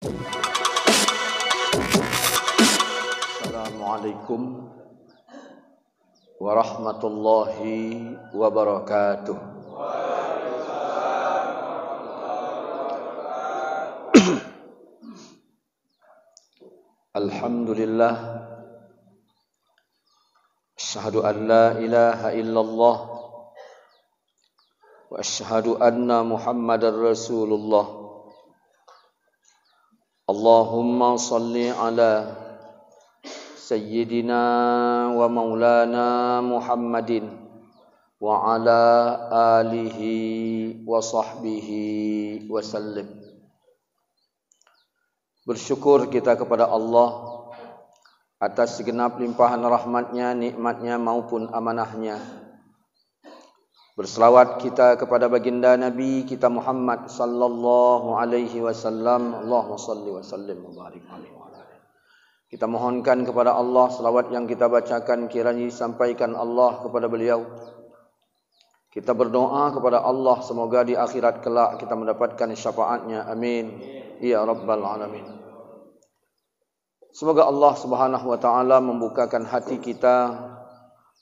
Assalamualaikum warahmatullahi wabarakatuh. Alhamdulillah, asyhadu an la ilaha illallah wa asyhadu anna Muhammadar Rasulullah. Allahumma salli ala Sayyidina wa maulana Muhammadin wa ala alihi wa sahbihi wa sallim. Bersyukur kita kepada Allah atas segenap limpahan rahmatnya, nikmatnya maupun amanahnya. Berselawat kita kepada baginda Nabi kita Muhammad sallallahu alaihi wasallam. Allahumma salli wa sallim wa barik alaihi. Kita mohonkan kepada Allah selawat yang kita bacakan kiranya disampaikan Allah kepada beliau. Kita berdoa kepada Allah semoga di akhirat kelak kita mendapatkan syafaatnya. Amin ya rabbal alamin. Semoga Allah Subhanahu wa taala membukakan hati kita.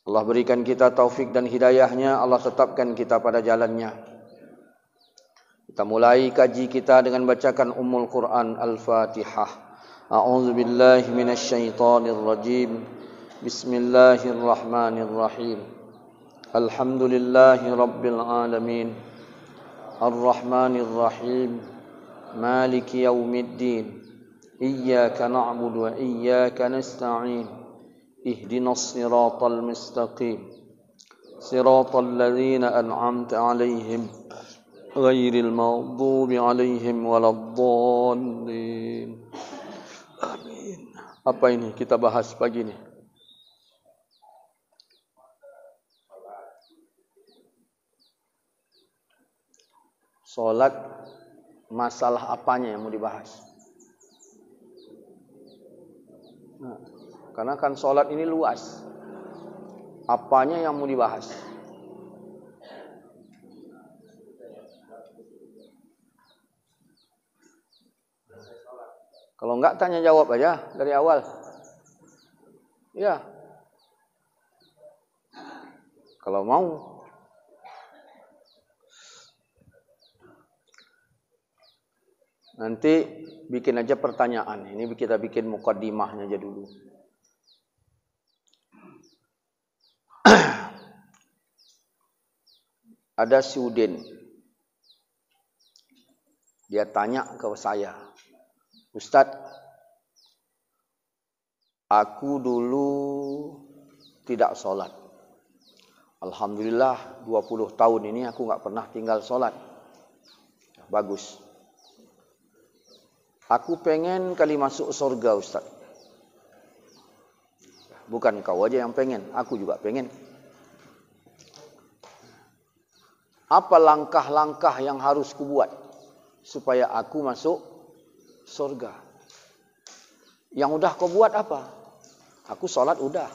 Allah berikan kita taufik dan hidayahnya. Allah tetapkan kita pada jalannya. Kita mulai kaji kita dengan bacakan Ummul Quran Al-Fatihah. A'udzu billahi minasyaitonir rajim. Bismillahirrahmanirrahim. Alhamdulillahi rabbil alamin. Arrahmanirrahim. Maliki yaumiddin. Iyyaka na'budu wa iyyaka nasta'in. Ihdinas siratal mustaqim. Siratal ladzina an'amta 'alaihim ghairil maghdubi 'alaihim waladdallin. Amin. Apa ini kita bahas pagi ini? Salat, masalah apanya yang mau dibahas? Nah, karena kan salat ini luas. Apanya yang mau dibahas? Kalau enggak tanya jawab aja dari awal. Ya. Kalau mau. Nanti bikin aja pertanyaan. Ini kita bikin mukaddimahnya aja dulu. Ada si Udin. Dia tanya ke saya. Ustadz, aku dulu tidak sholat. Alhamdulillah 20 tahun ini aku nggak pernah tinggal sholat. Bagus. Aku pengen kali masuk surga Ustadz. Bukan kau aja yang pengen, aku juga pengen. Apa langkah-langkah yang harus kubuat supaya aku masuk surga? Yang udah kau buat apa? Aku sholat udah.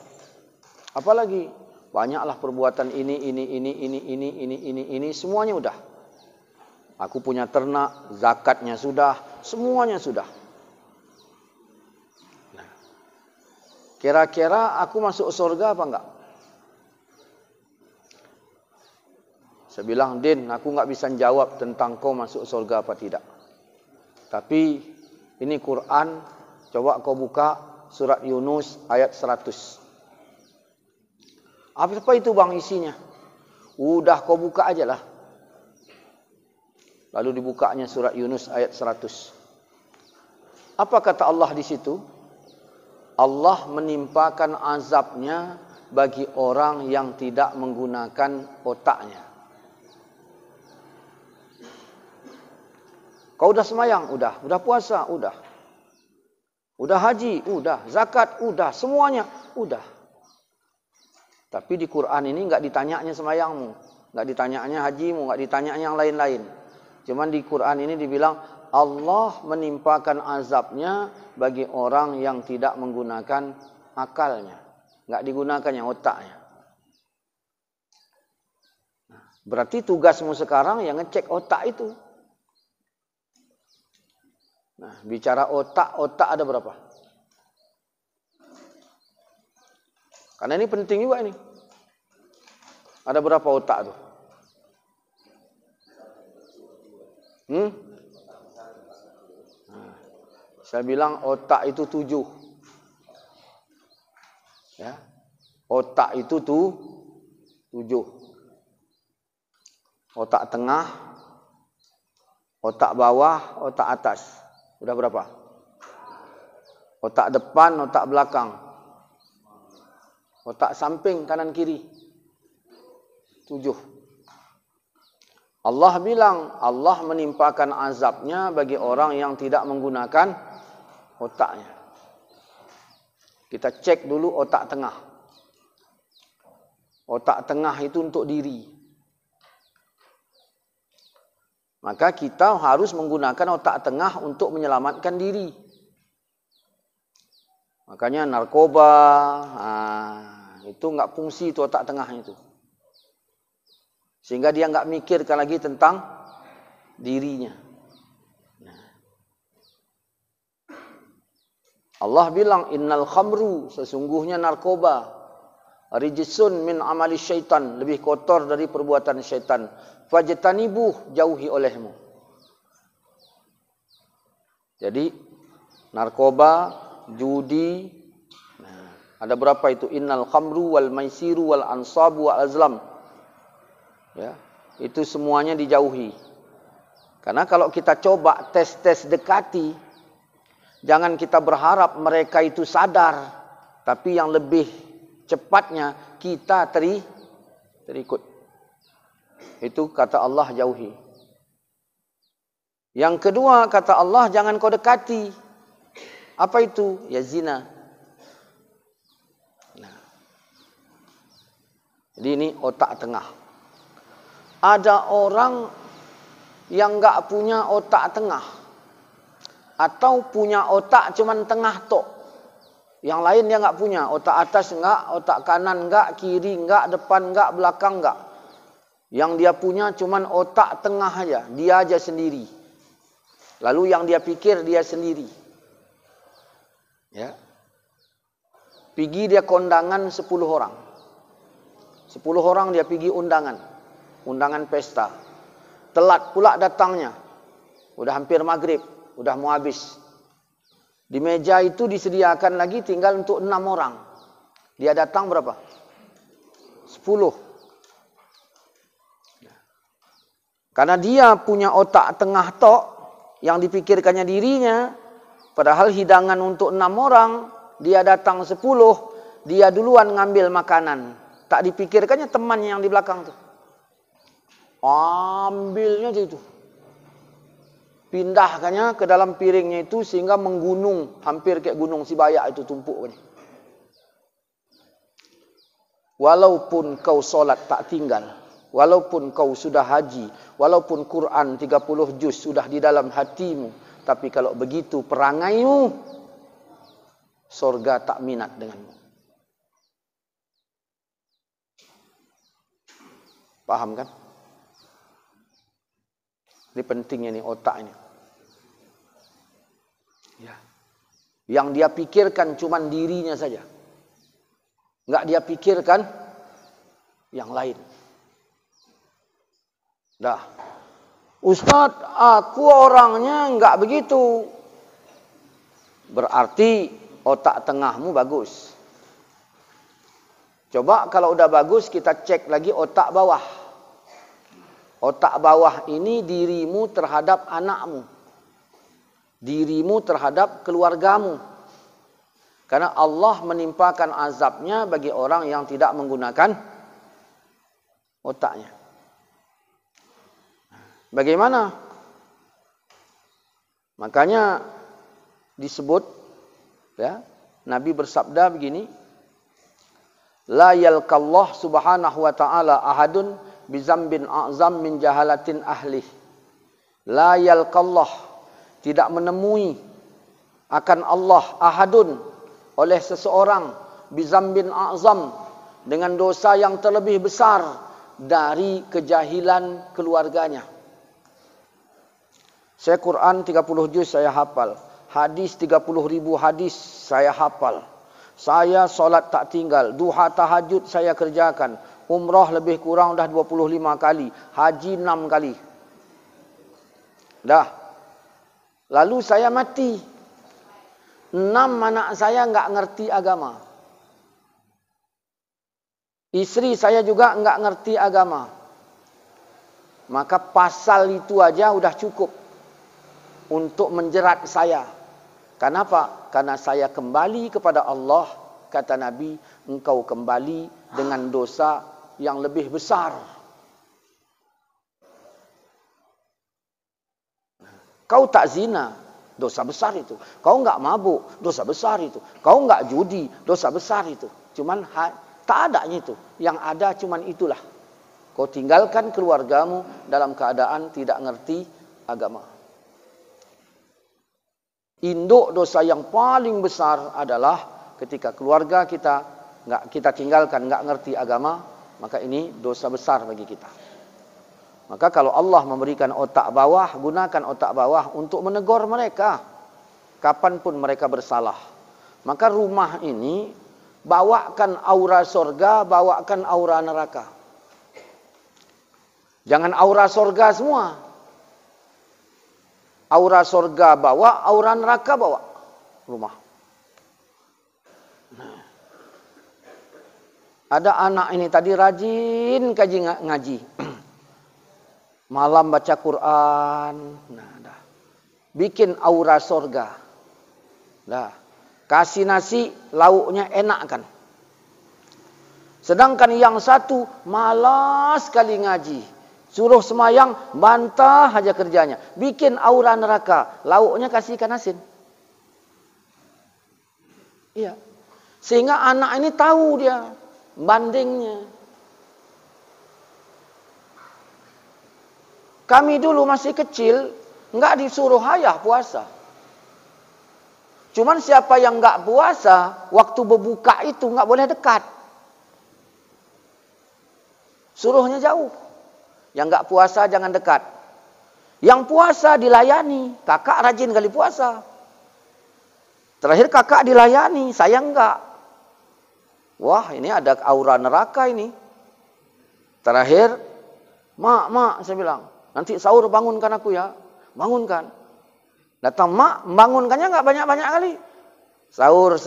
Apalagi? Banyaklah perbuatan ini, semuanya udah. Aku punya ternak, zakatnya sudah, semuanya sudah. Nah, kira-kira aku masuk surga apa enggak? Saya bilang, Din, aku enggak bisa jawab tentang kau masuk surga apa tidak. Tapi ini Quran, coba kau buka surat Yunus ayat 100. Apa itu bang isinya? Udah kau buka aja lah. Lalu dibukanya surat Yunus ayat 100. Apa kata Allah di situ? Allah menimpakan azabnya bagi orang yang tidak menggunakan otaknya. Kau udah semayang? Udah puasa? Udah haji? Udah. Zakat? Udah. Semuanya? Udah. Tapi di Quran ini enggak ditanyanya semayangmu, enggak ditanyanya hajimu, enggak ditanyanya yang lain-lain. Cuman di Quran ini dibilang Allah menimpakan azabnya bagi orang yang tidak menggunakan akalnya. Enggak digunakannya otaknya. Berarti tugasmu sekarang yang ngecek otak itu. Nah, bicara otak ada berapa? Karena ini penting juga ini. Ada berapa otak tuh? Nah, saya bilang otak itu 7. Ya. Otak itu 7. Otak tengah, otak bawah, otak atas. Udah berapa? Otak depan, otak belakang. Otak samping, kanan kiri. 7. Allah bilang, Allah menimpakan azabnya bagi orang yang tidak menggunakan otaknya. Kita cek dulu otak tengah. Otak tengah itu untuk diri. Maka kita harus menggunakan otak tengah untuk menyelamatkan diri. Makanya narkoba, itu enggak fungsi itu otak tengah itu. Sehingga dia enggak mikirkan lagi tentang dirinya. Allah bilang, innal khamru, sesungguhnya narkoba, rijsun min amali syaitan, lebih kotor dari perbuatan syaitan. Fajtanibuh, jauhi olehmu. Jadi narkoba, judi, ada berapa itu? Innal khamru wal maisiru wal ansabu wal azlam. Ya, itu semuanya dijauhi. Karena kalau kita coba tes dekati, jangan kita berharap mereka itu sadar, tapi yang lebih cepatnya kita terikut. Itu kata Allah, jauhi. Yang kedua kata Allah, jangan kau dekati. Apa itu? Ya zina. Nah. Jadi ini otak tengah. Ada orang yang enggak punya otak tengah, atau punya otak cuman tengah tok. Yang lain dia enggak punya. Otak atas enggak, otak kanan enggak, kiri enggak, depan enggak, belakang enggak. Yang dia punya cuman otak tengah aja. Dia aja sendiri. Lalu yang dia pikir dia sendiri. Ya. Pergi dia kondangan 10 orang. 10 orang dia pergi undangan. Undangan pesta. Telat pula datangnya. Udah hampir maghrib. Udah mau habis. Di meja itu disediakan lagi tinggal untuk 6 orang. Dia datang berapa? 10. Karena dia punya otak tengah tok, yang dipikirkannya dirinya, padahal hidangan untuk 6 orang, dia datang 10, dia duluan ngambil makanan. Tak dipikirkannya temannya yang di belakang tuh. Ambilnya aja itu. Pindahkannya ke dalam piringnya itu sehingga menggunung, hampir kayak gunung Sibayak itu tumpuknya. Walaupun kau solat tak tinggal, walaupun kau sudah haji, walaupun Quran 30 juz sudah di dalam hatimu, tapi kalau begitu perangaimu, surga tak minat denganmu. Paham kan? Ini pentingnya nih otak ini. Ya. Yang dia pikirkan cuma dirinya saja. Enggak dia pikirkan yang lain. Dah. Ustaz, aku orangnya enggak begitu. Berarti otak tengahmu bagus. Coba kalau udah bagus kita cek lagi otak bawah. Otak bawah ini dirimu terhadap anakmu. Dirimu terhadap keluargamu. Karena Allah menimpakan azabnya bagi orang yang tidak menggunakan otaknya. Bagaimana? Makanya disebut, ya, Nabi bersabda begini, la yalqallah subhanahu wa ta'ala ahadun bizambin a'zam min jahalatin ahlih. La yalqallah, tidak menemui akan Allah ahadun, oleh seseorang, bizambin a'zam, dengan dosa yang terlebih besar dari kejahilan keluarganya. Saya Quran 30 juz saya hafal. Hadis 30.000 hadis saya hafal. Saya solat tak tinggal. Duha tahajud saya kerjakan. Umrah lebih kurang dah 25 kali. Haji 6 kali. Dah. Lalu saya mati. 6 anak saya enggak ngerti agama. Istri saya juga enggak ngerti agama. Maka pasal itu aja udah cukup untuk menjerat saya. Kenapa? Karena saya kembali kepada Allah. Kata Nabi, engkau kembali dengan dosa yang lebih besar. Kau tak zina, dosa besar itu. Kau enggak mabuk, dosa besar itu. Kau enggak judi, dosa besar itu. Cuman tak adanya itu. Yang ada cuman itulah. Kau tinggalkan keluargamu dalam keadaan tidak ngerti agama. Induk dosa yang paling besar adalah ketika keluarga kita tinggalkan, enggak ngerti agama, maka ini dosa besar bagi kita. Maka kalau Allah memberikan otak bawah, gunakan otak bawah untuk menegur mereka kapanpun mereka bersalah. Maka rumah ini bawakan aura surga, bawakan aura neraka. Jangan aura surga semua. Aura surga bawa, aura neraka bawa rumah. Nah. Ada anak ini tadi rajin ngaji. Malam baca Quran. Nah, dah. Bikin aura surga. Dah. Kasih nasi, lauknya enak kan. Sedangkan yang satu malas sekali ngaji. Suruh semayang, bantah aja kerjanya. Bikin aura neraka. Lauknya kasih ikan asin. Iya. Sehingga anak ini tahu dia bandingnya. Kami dulu masih kecil, enggak disuruh ayah puasa. Cuman siapa yang enggak puasa, waktu berbuka itu enggak boleh dekat. Suruhnya jauh. Yang enggak puasa jangan dekat. Yang puasa dilayani. Kakak rajin kali puasa. Terakhir kakak dilayani, saya enggak. Wah, ini ada aura neraka ini. Terakhir, mak, saya bilang, nanti sahur bangunkan aku ya. Bangunkan. Datang mak, bangunkannya enggak banyak-banyak kali. Sahur.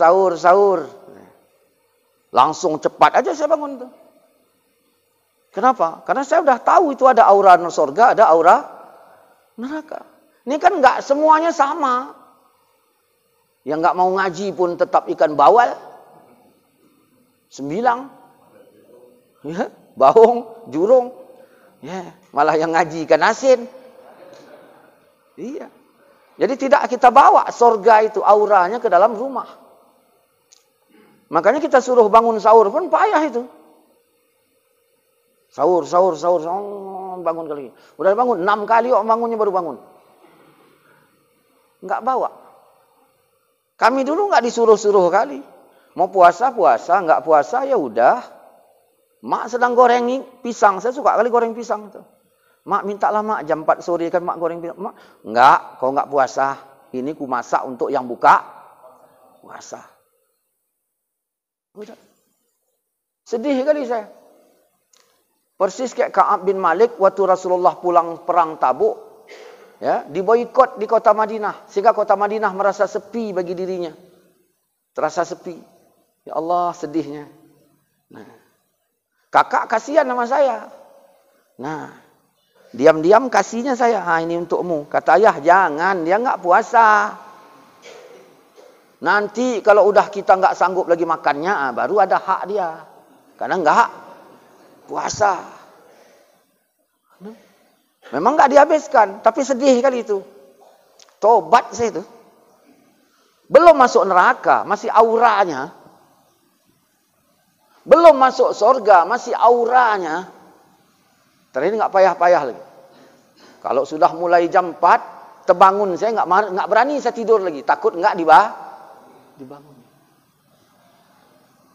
Langsung cepat aja saya bangun tuh. Kenapa? Karena saya udah tahu itu ada aura surga, ada aura neraka. Ini kan enggak semuanya sama. Yang enggak mau ngaji pun tetap ikan bawal. 9. Ya, baung, jurung. Ya, malah yang ngaji ikan asin. Iya. Jadi tidak kita bawa surga itu auranya ke dalam rumah. Makanya kita suruh bangun sahur pun payah itu. Sahur, bangun kali. Udah bangun 6 kali bangunnya baru bangun. Enggak bawa. Kami dulu enggak disuruh-suruh kali. Mau puasa, enggak puasa ya udah. Mak sedang goreng pisang, saya suka kali goreng pisang itu. Mak mintalah mak jam 4 sore kan mak goreng pisang. Mak, enggak, kau enggak puasa. Ini ku masak untuk yang buka puasa. Udah. Sedih kali saya. Persis kayak Ka'ab bin Malik waktu Rasulullah pulang perang Tabuk, ya, diboikot di kota Madinah sehingga kota Madinah merasa sepi bagi dirinya. Terasa sepi. Ya Allah, sedihnya. Nah, kakak kasihan sama saya. Nah, diam-diam kasihnya saya. Ini untukmu. Kata ayah, jangan, dia enggak puasa. Nanti kalau udah kita enggak sanggup lagi makannya, baru ada hak dia. Karena enggak puasa. Memang enggak dihabiskan, tapi sedih kali itu. Tobat saya itu. Belum masuk neraka, masih auranya. Belum masuk surga, masih auranya. Terakhir enggak payah-payah lagi. Kalau sudah mulai jam 4, terbangun saya enggak berani saya tidur lagi, takut enggak dibangun.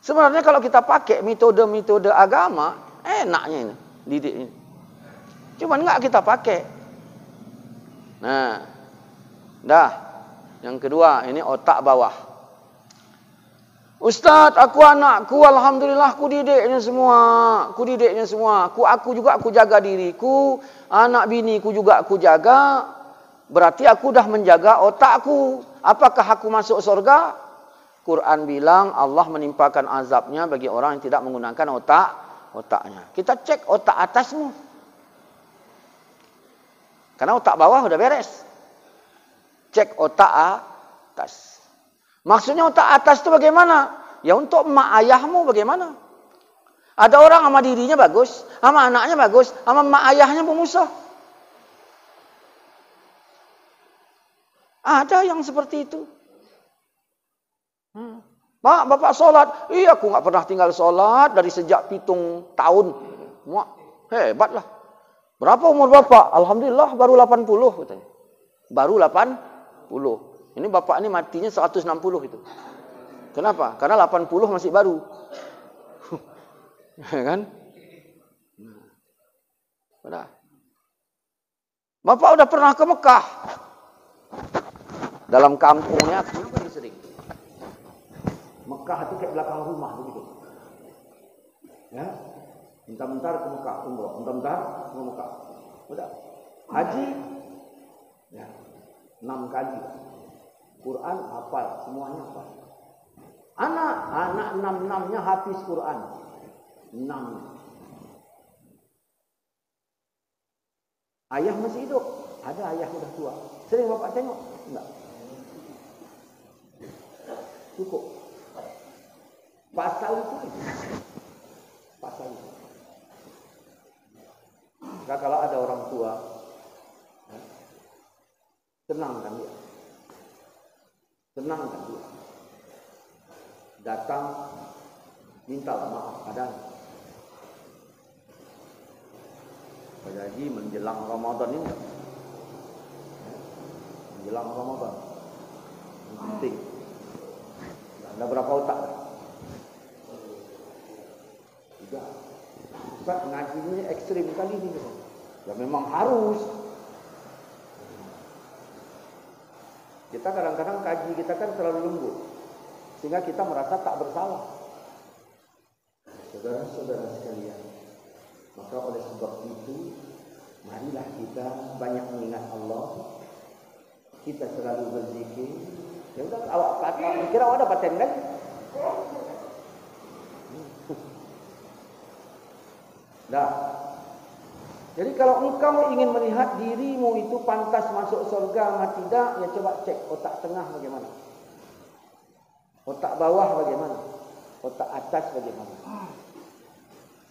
Sebenarnya kalau kita pakai metode-metode agama, enaknya ini, didik ini. Cuman enggak kita pakai. Nah, dah. Yang kedua, ini otak bawah. Ustaz, aku anakku, alhamdulillah aku didiknya semua. Aku juga aku jaga diriku, anak biniku juga aku jaga. Berarti aku dah menjaga otakku. Apakah aku masuk surga? Quran bilang Allah menimpakan azabnya bagi orang yang tidak menggunakan otaknya. Kita cek otak atasmu. Karena otak bawah udah beres. Cek otak atas. Maksudnya otak atas itu bagaimana? Ya untuk emak ayahmu bagaimana? Ada orang sama dirinya bagus, sama anaknya bagus, sama emak ayahnya pemusuh. Ada yang seperti itu. Pak, bapak sholat. Iya, aku nggak pernah tinggal sholat dari sejak 7 tahun. Hebat lah. Berapa umur bapak? Alhamdulillah baru 80 katanya. Baru 80. Ini bapak ini matinya 160 itu. Kenapa? Karena 80 masih baru. Kan? Udah. Bapak udah pernah ke Mekah? Dalam kampungnya aku pergi sering. Mekah itu kayak belakang rumah begitu. Ya. Bentar-bentar ke Mekah umroh, bentar-bentar ke Mekah. Udah. Haji ya. 6 kali. Quran hafal, semuanya hafal. Anak 6-6-nya hafiz Quran. 6. Ayah masih hidup. Ada ayah udah tua. Sering bapak tengok? Enggak. Cukup. Pasal itu. Nah, kalau ada orang tua, tenang kan dia. Datang minta maaf padahal. Apalagi menjelang Ramadan ini. Menjelang Ramadan. Penting. Ada berapa otak? 3. Ustaz ngajinya ekstrim kali ini. Ya memang harus. Kita kadang-kadang kaji kita kan terlalu lembut. Sehingga kita merasa tak bersalah. Saudara-saudara sekalian. Maka oleh sebab itu, marilah kita banyak mengingat Allah. Kita selalu berzikir. Ya udah, awak kata, kira awak ada paten kan? Dah. Jadi kalau engkau ingin melihat dirimu itu pantas masuk surga atau tidak, ya coba cek otak tengah bagaimana. Otak bawah bagaimana? Otak atas bagaimana?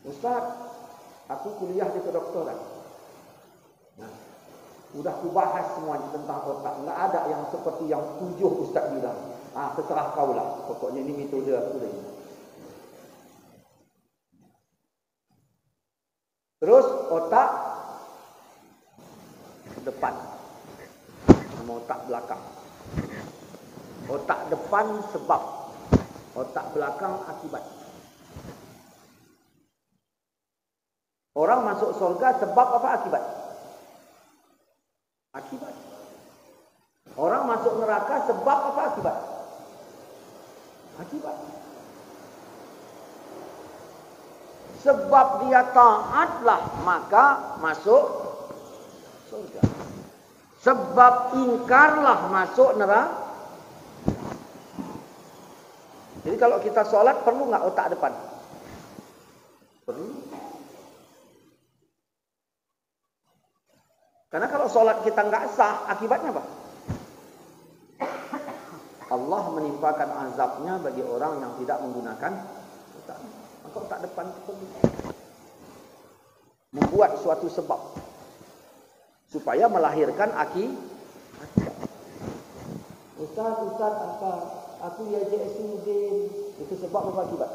Ustaz, aku kuliah di kedokteran. Nah, udah kubahas semuanya tentang otak. Enggak ada yang seperti yang 7 Ustaz bilang. Terserah kau lah. Pokoknya ini metode aku ini. Terus otak depan sama otak belakang. Otak depan sebab, otak belakang akibat. Orang masuk surga sebab apa akibat? Akibat. Orang masuk neraka sebab apa akibat? Akibat. Sebab dia taatlah maka masuk surga. Sebab ingkarlah masuk neraka. Jadi kalau kita sholat perlu nggak otak depan? Perlu. Karena kalau sholat kita nggak sah, akibatnya apa? Allah menimpakan azabnya bagi orang yang tidak menggunakan otak. Maka otak depan itu perlu. Membuat suatu sebab supaya melahirkan akibat. Ustaz apa? Aku diajak Isudin. Itu sebab apa akibat?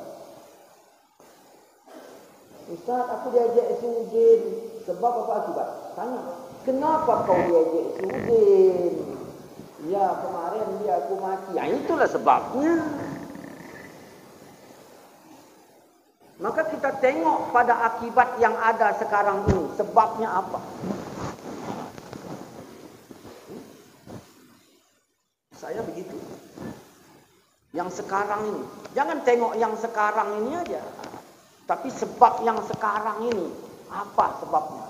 Ustaz, aku diajak Isudin. Sebab apa akibat? Tanya. Kenapa kau diajak Isudin? Ya, kemarin dia aku mati. Ya, itulah sebabnya. Maka kita tengok pada akibat yang ada sekarang ini. Sebabnya apa? Yang sekarang ini. Jangan tengok yang sekarang ini aja. Tapi sebab yang sekarang ini. Apa sebabnya?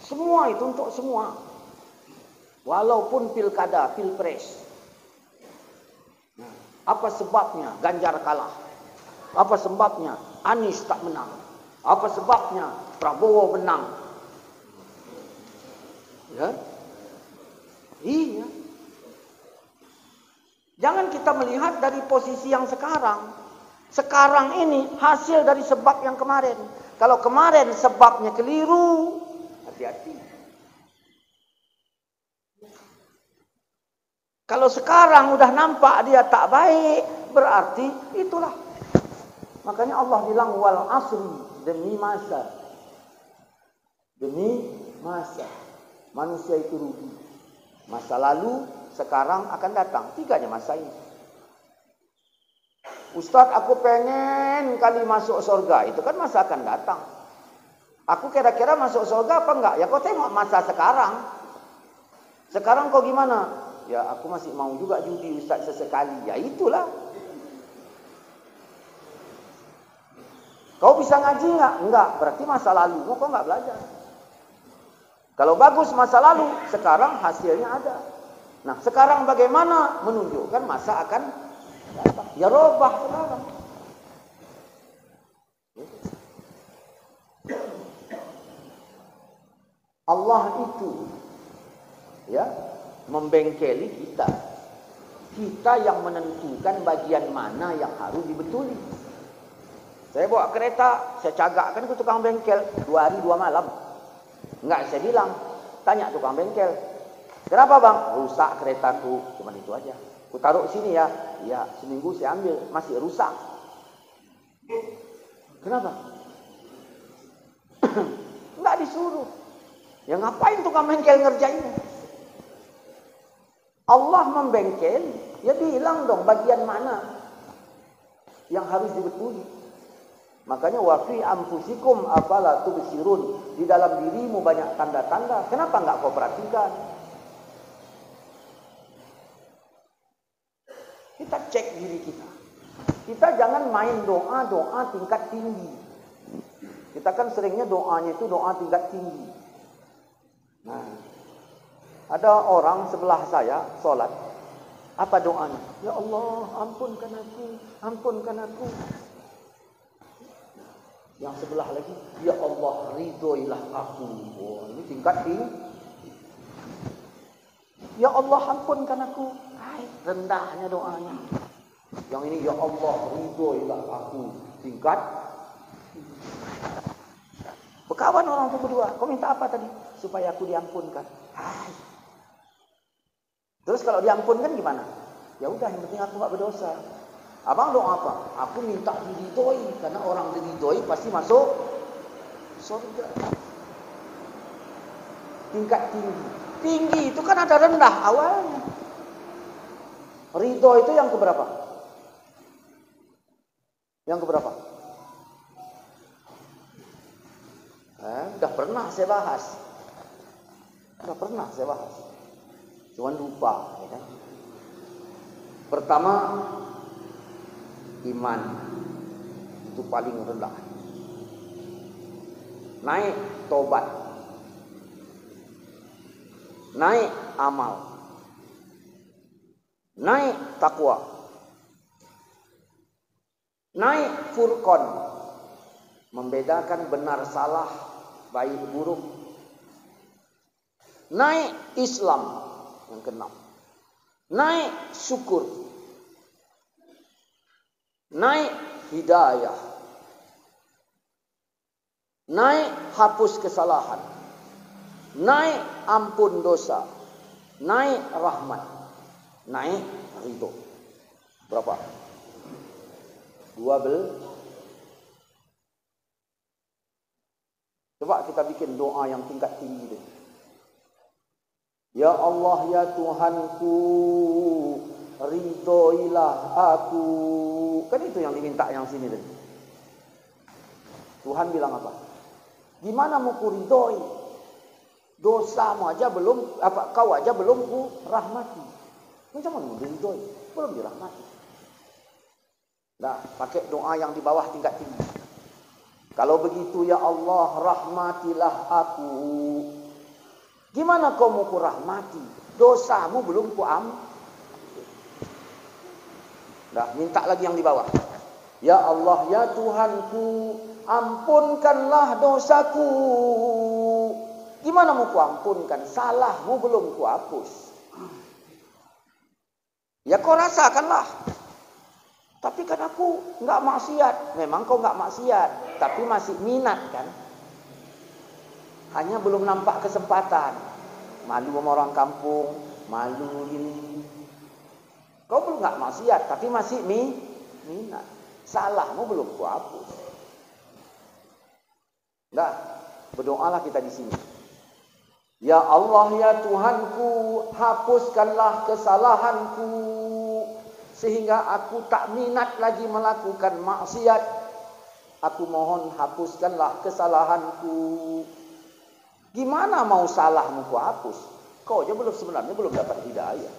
Semua itu untuk semua. Walaupun pilkada, pilpres. Nah, apa sebabnya Ganjar kalah? Apa sebabnya Anies tak menang? Apa sebabnya Prabowo menang? Ya? Iya. Jangan kita melihat dari posisi yang sekarang. Sekarang ini hasil dari sebab yang kemarin. Kalau kemarin sebabnya keliru, hati-hati. Kalau sekarang udah nampak dia tak baik, berarti itulah. Makanya Allah bilang wal asri, demi masa. Demi masa. Manusia itu rugi. Masa lalu, sekarang akan datang. 3 aja masa ini. Ustaz, aku pengen kali masuk surga. Itu kan masa akan datang. Aku kira-kira masuk surga apa enggak? Ya kau tengok masa sekarang. Sekarang kau gimana? Ya aku masih mau juga judi Ustaz sesekali. Ya itulah. Kau bisa ngaji enggak? Enggak. Berarti masa lalu kau enggak belajar. Kalau bagus masa lalu, sekarang hasilnya ada. Nah, sekarang bagaimana? Menunjukkan masa akan datang. Ya robah sekarang. Allah itu ya membengkeli kita. Kita yang menentukan bagian mana yang harus dibetuli. Saya bawa kereta, saya cagakkan ke tukang bengkel 2 hari 2 malam. Enggak, saya bilang, tanya tukang bengkel. Kenapa bang? Rusak keretaku. Cuma itu aja. Ku taruh sini ya. Ya, seminggu saya ambil. Masih rusak. Kenapa? Enggak disuruh. Ya ngapain tukang bengkel ngerjainnya? Allah membengkel. Ya bilang dong bagian mana yang harus dibetuli. Makanya wa fi anfusikum afala tubsirun. Di dalam dirimu banyak tanda-tanda. Kenapa enggak kau perhatikan? Kita cek diri kita. Kita jangan main doa-doa tingkat tinggi. Kita kan seringnya doanya itu doa tingkat tinggi. Nah, ada orang sebelah saya sholat. Apa doanya? Ya Allah, ampunkan aku, ampunkan aku. Yang sebelah lagi, ya Allah, ridhoilah aku. Oh, ini tingkat tinggi. Ya Allah, ampunkan aku. Hai, rendahnya doanya. Yang ini, ya Allah, ridhoilah aku. Tingkat. Berkawan orang itu berdua. Kau minta apa tadi? Supaya aku diampunkan. Hai. Terus kalau diampunkan gimana? Ya udah, yang penting aku gak berdosa. Abang doa apa? Aku minta diridhoi. Karena orang diridhoi pasti masuk surga. Tingkat tinggi. Tinggi itu kan ada rendah awalnya. Ridho itu yang keberapa? Yang keberapa? Udah pernah saya bahas. Cuman lupa. Ya kan? Pertama, iman itu paling rendah. Naik tobat. Naik amal. Naik takwa. Naik furqan. Membedakan benar salah, baik buruk. Naik Islam yang keenam. Naik syukur. Naik hidayah. Naik hapus kesalahan. Naik ampun dosa. Naik rahmat. Naik ridho. Berapa? 12. Coba kita bikin doa yang tingkat tinggi deh. Ya Allah, ya Tuhanku, ridhoilah aku. Kan itu yang diminta yang sini deh. Tuhan bilang apa? Gimana mau ku ridhoi? Dosamu aja belum, kau aja belum ku rahmati. Macam mana diridhoi? Belum dirahmati. Nah, pakai doa yang di bawah tingkat tinggi. Kalau begitu ya Allah, rahmatilah aku. Gimana kau mau ku rahmati? Dosamu belum ku Dah, minta lagi yang di bawah. Ya Allah, ya Tuhanku, ampunkanlah dosaku. Gimana mau ku ampunkan? Salahmu belum ku hapus. Ya kau rasakanlah. Tapi kan aku nggak maksiat. Memang kau nggak maksiat, tapi masih minat kan? Hanya belum nampak kesempatan. Malu sama orang kampung, malu ini. Kau belum nggak maksiat, tapi masih minat. Salahmu belum ku hapus. Nah, berdoalah kita di sini. Ya Allah, ya Tuhanku, hapuskanlah kesalahanku sehingga aku tak minat lagi melakukan maksiat. Aku mohon hapuskanlah kesalahanku. Gimana mau salahmu ku hapus? Kau aja sebenarnya belum dapat hidayah.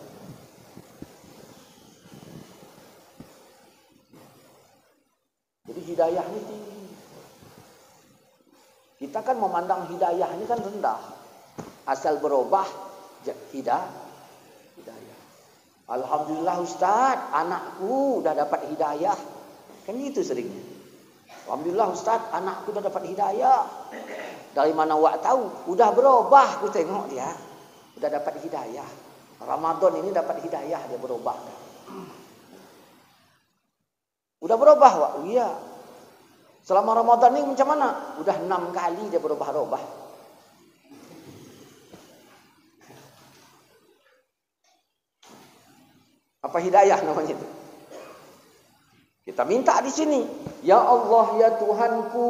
Jadi hidayah ini tinggi. Kita kan memandang hidayah ini kan rendah. Asal berubah hidayah. Alhamdulillah Ustaz, anakku udah dapat hidayah. Kan gitu seringnya. Alhamdulillah Ustaz, anakku udah dapat hidayah. Dari mana wak tahu? Udah berubah, aku tengok dia. Udah dapat hidayah. Ramadan ini dapat hidayah, dia berubah. Udah berubah wak? Oh, iya. Selama Ramadan ini macam mana? Udah 6 kali dia berubah-ubah. Apa hidayah namanya itu? Kita minta di sini, ya Allah, ya Tuhanku,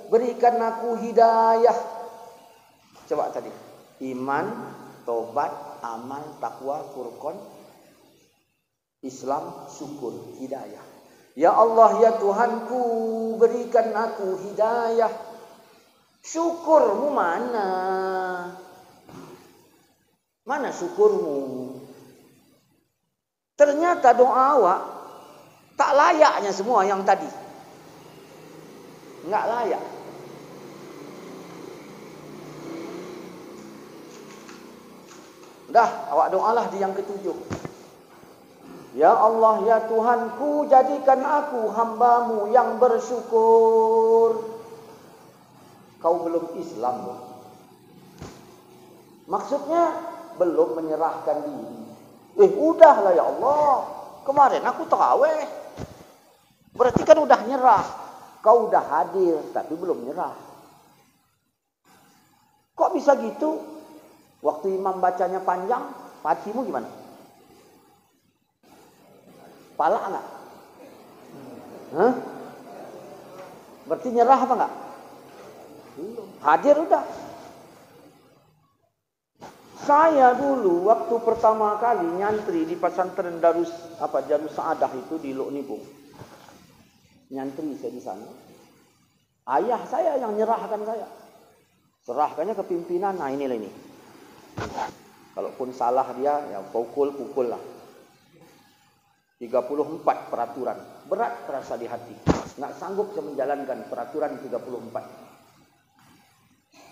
berikan aku hidayah. Coba tadi, iman, tobat, amal, takwa, furqan, Islam, syukur, hidayah. Ya Allah, ya Tuhanku, berikan aku hidayah. Syukurmu mana? Mana syukurmu? Ternyata doa awak tak layaknya semua yang tadi. Enggak layak. Dah, awak doalah di yang ketujuh. Ya Allah, ya Tuhanku, jadikan aku hambamu yang bersyukur. Kau belum Islam. Maksudnya belum menyerahkan diri. Udahlah ya Allah. Kemarin aku tarawih. Berarti kan udah nyerah. Kau udah hadir tapi belum nyerah. Kok bisa gitu? Waktu imam bacanya panjang, hatimu gimana? Pala enggak? Hah? Berarti nyerah apa enggak? Hadir udah. Saya dulu waktu pertama kali nyantri di pesantren Darus Saadah itu di Lok Nibung. Nyantri saya di sana. Ayah saya yang nyerahkan saya. Serahkannya ke pimpinan. Nah inilah ini. Kalaupun salah dia, ya pukul lah. 34 peraturan. Berat terasa di hati. Nggak sanggup saya menjalankan peraturan 34.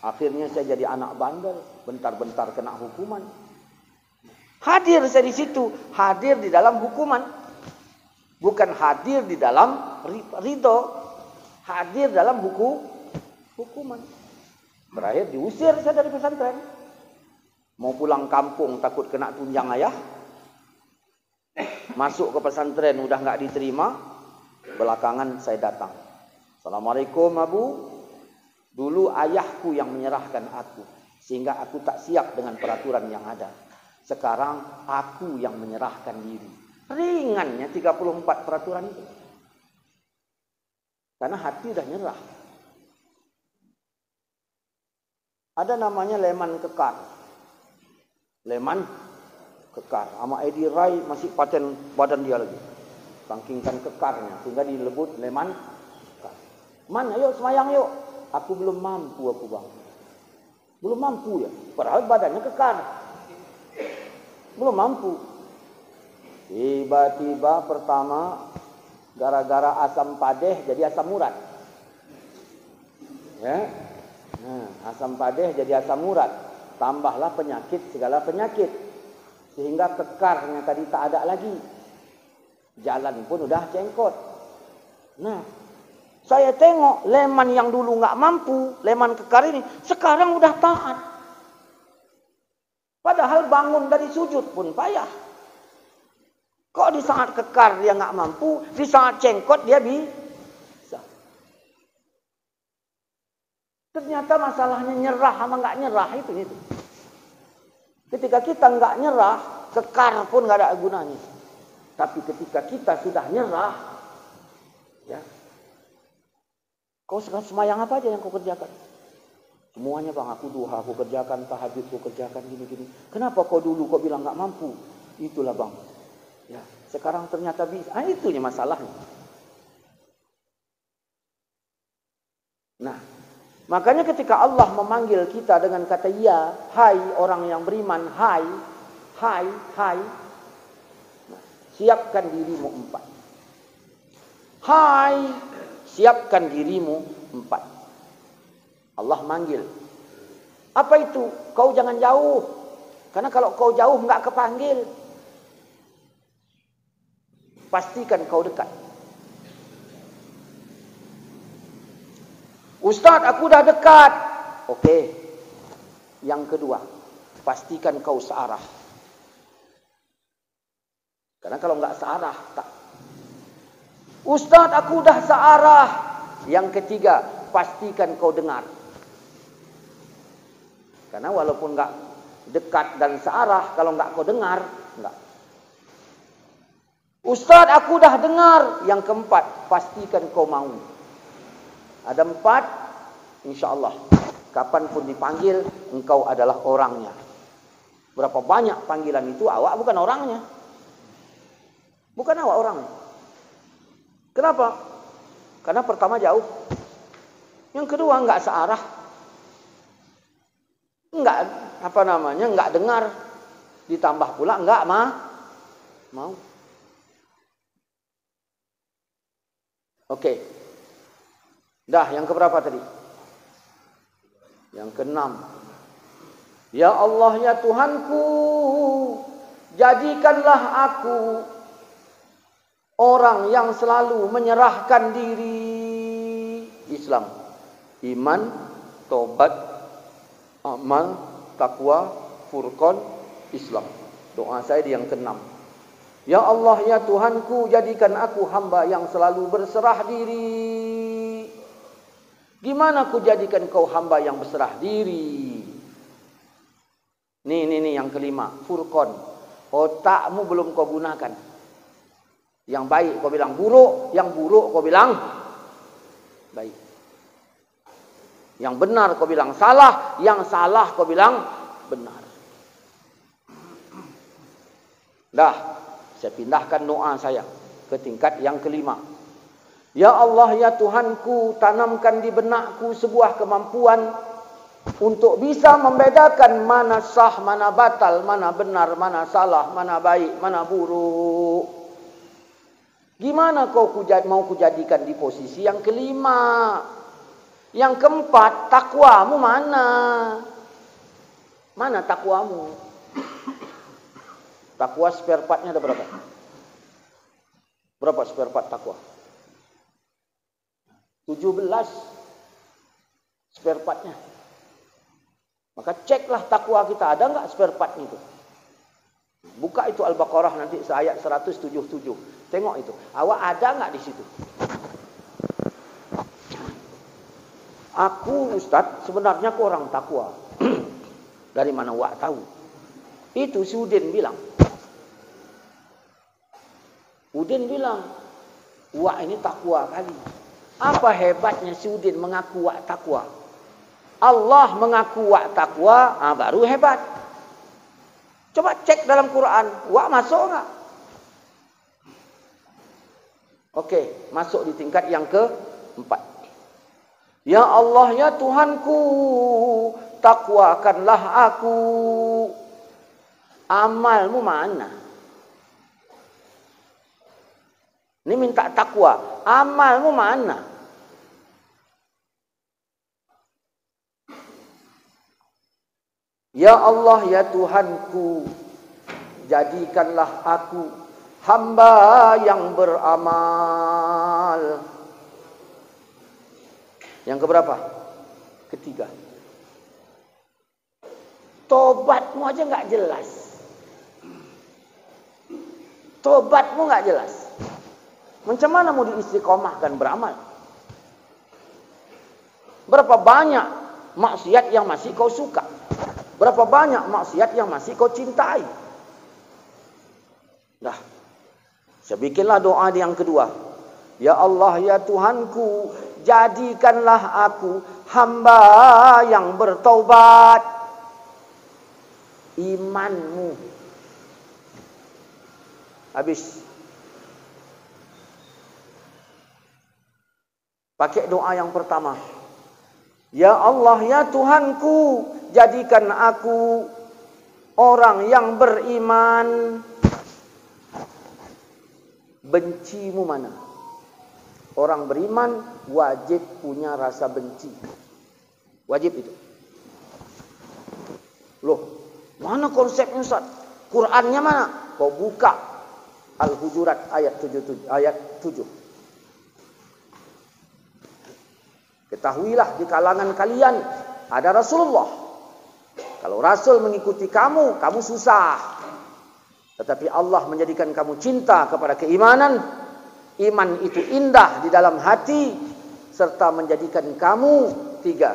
Akhirnya saya jadi anak bandel, bentar-bentar kena hukuman. Hadir saya di situ, hadir di dalam hukuman. Bukan hadir di dalam ridho, hadir dalam hukuman. Terakhir diusir saya dari pesantren. Mau pulang kampung takut kena tunjang ayah. Masuk ke pesantren udah nggak diterima. Belakangan saya datang. Assalamualaikum Abu. Dulu ayahku yang menyerahkan aku. Sehingga aku tak siap dengan peraturan yang ada. Sekarang aku yang menyerahkan diri. Ringannya 34 peraturan itu. Karena hati udah nyerah. Ada namanya leman kekar. Leman kekar. Sama Edi Rai masih paten badan dia lagi. Saking kekarnya. Sehingga dilebut leman kekar. Man, ayo semayang yuk. Aku belum mampu aku bang. Belum mampu ya. Padahal badannya kekar. Belum mampu. Tiba-tiba pertama gara-gara asam padeh jadi asam urat. Ya. Nah, asam padeh jadi asam urat. Tambahlah penyakit, segala penyakit. Sehingga kekarnya tadi tak ada lagi. Jalan pun udah cengkot. Nah, saya tengok Leman yang dulu nggak mampu, Leman kekar ini, sekarang udah taat. Padahal bangun dari sujud pun payah. Kok di saat kekar dia nggak mampu, di saat cengkot dia bisa. Ternyata masalahnya nyerah sama nggak nyerah itu. Ketika kita nggak nyerah, kekar pun nggak ada gunanya. Tapi ketika kita sudah nyerah, ya, kau sekarang semayang apa aja yang kau kerjakan? Semuanya bang, aku duha, aku kerjakan, tahajud, aku kerjakan, gini-gini. Kenapa kau dulu kau bilang nggak mampu? Itulah bang. Ya, sekarang ternyata bisa. Itunya masalahnya. Nah, makanya ketika Allah memanggil kita dengan kata ya, hai orang yang beriman, hai. Nah, siapkan dirimu 4. Hai, siapkan dirimu 4. Allah manggil. Apa itu? Kau jangan jauh. Karena kalau kau jauh nggak kepanggil. Pastikan kau dekat. Ustaz, aku dah dekat. Oke. Yang kedua, pastikan kau searah. Karena kalau nggak searah, tak. Ustaz, aku dah searah. Yang ketiga, pastikan kau dengar. Karena walaupun nggak dekat dan searah, kalau nggak kau dengar, nggak. Ustaz, aku dah dengar. Yang keempat, pastikan kau mau. Ada 4, insya Allah. Kapanpun dipanggil, engkau adalah orangnya. Berapa banyak panggilan itu, awak bukan orangnya. Bukan awak orangnya. Kenapa? Karena pertama jauh. Yang kedua enggak searah. Enggak, enggak dengar. Ditambah pula enggak mau. Oke. Dah, yang keberapa tadi? Yang ke-6. Ya Allah, ya Tuhanku, jadikanlah aku orang yang selalu menyerahkan diri. Islam, iman, tobat, amal, takwa, furqan, Islam. Doa saya di yang ke-6. Ya Allah, ya Tuhanku, jadikan aku hamba yang selalu berserah diri. Gimana aku jadikan kau hamba yang berserah diri? Nih yang kelima, furqan. Otakmu belum kau gunakan. Yang baik kau bilang buruk, yang buruk kau bilang baik. Yang benar kau bilang salah, yang salah kau bilang benar. Dah, saya pindahkan doa saya ke tingkat yang kelima. Ya Allah, ya Tuhanku, tanamkan di benakku sebuah kemampuan untuk bisa membedakan mana sah, mana batal, mana benar, mana salah, mana baik, mana buruk. Gimana kau mau kujadikan di posisi yang kelima? Yang keempat, takwamu mana? Mana takwamu? Takwa spare partnya ada berapa? Berapa spare part takwa? 17 spare partnya. Maka ceklah takwa kita, ada nggak spare partnya itu? Buka itu Al-Baqarah nanti ayat 177. Tengok itu. Awak ada nggak di situ? Aku Ustaz, sebenarnya aku orang takwa. Dari mana awak tahu? Itu si Udin bilang. Udin bilang, wak ini takwa kali. Apa hebatnya si Udin mengaku wak takwa? Allah mengaku wak takwa, baru hebat. Coba cek dalam Quran, wak masuk enggak? Oke, masuk di tingkat yang ke-4. Ya Allah, ya Tuhanku, takwakanlah aku. Amalmu mana? Ini minta takwa. Amalmu mana? Ya Allah, ya Tuhanku, jadikanlah aku hamba yang beramal. Yang keberapa? Ketiga. Tobatmu aja nggak jelas. Tobatmu nggak jelas. Macam mana mau diistiqomahkan beramal? Berapa banyak maksiat yang masih kau suka? Berapa banyak maksiat yang masih kau cintai? Dah. Saya bikinlah doa yang kedua. Ya Allah, ya Tuhanku, jadikanlah aku hamba yang bertaubat. Imanmu. Habis. Pakai doa yang pertama. Ya Allah, ya Tuhanku, jadikan aku orang yang beriman. Bencimu mana? Orang beriman wajib punya rasa benci. Wajib itu. Loh, mana konsepnya Ustaz? Qurannya mana? Kau buka Al-Hujurat ayat 7. Ketahuilah di kalangan kalian ada Rasulullah. Kalau Rasul mengikuti kamu, kamu susah. Tetapi Allah menjadikan kamu cinta kepada keimanan. Iman itu indah di dalam hati. Serta menjadikan kamu tiga.